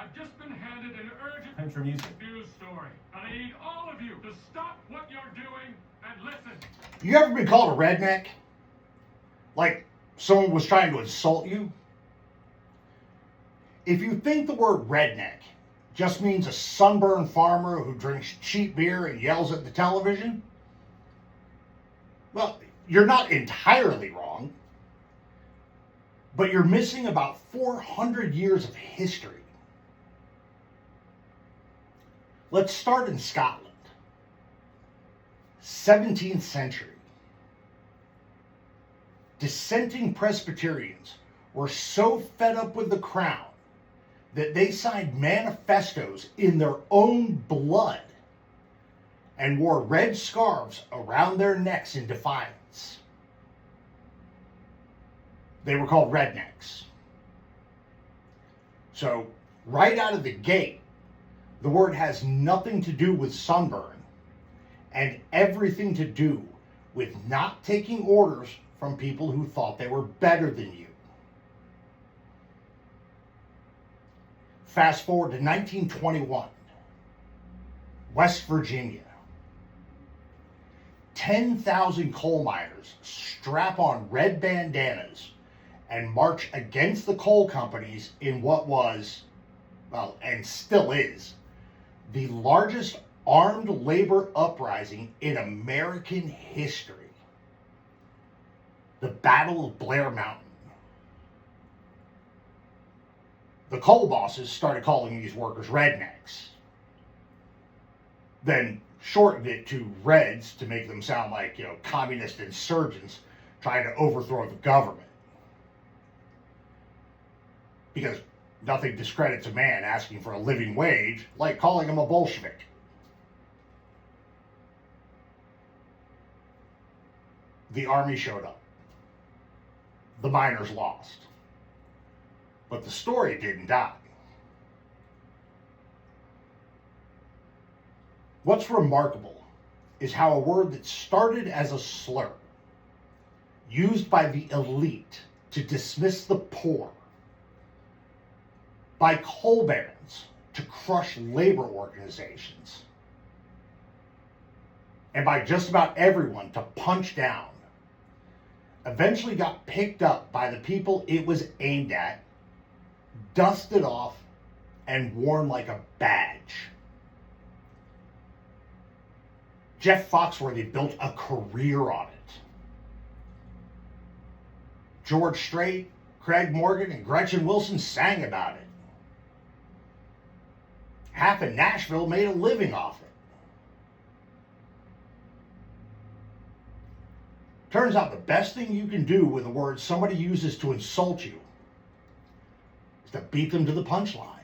I've just been handed an urgent Time for music. news story. And I need all of you to stop what you're doing and listen. You ever been called a redneck? Like someone was trying to insult you? If you think the word redneck just means a sunburned farmer who drinks cheap beer and yells at the television, well, you're not entirely wrong, but you're missing about 400 years of history. Let's start in Scotland. 17th century. Dissenting Presbyterians were so fed up with the crown that they signed manifestos in their own blood and wore red scarves around their necks in defiance. They were called rednecks. So, right out of the gate, the word has nothing to do with sunburn and everything to do with not taking orders from people who thought they were better than you. Fast forward to 1921, West Virginia. 10,000 coal miners strap on red bandanas and march against the coal companies in what was, well, and still is, the largest armed labor uprising in American history. The Battle of Blair Mountain. The coal bosses started calling these workers rednecks. Then shortened it to Reds to make them sound like, communist insurgents trying to overthrow the government. Because nothing discredits a man asking for a living wage like calling him a Bolshevik. The army showed up. The miners lost. But the story didn't die. What's remarkable is how a word that started as a slur, used by the elite to dismiss the poor, by coal barons to crush labor organizations, and by just about everyone to punch down, eventually got picked up by the people it was aimed at, dusted off, and worn like a badge. Jeff Foxworthy built a career on it. George Strait, Craig Morgan, and Gretchen Wilson sang about it. Half of Nashville made a living off it. Turns out the best thing you can do with a word somebody uses to insult you is to beat them to the punchline.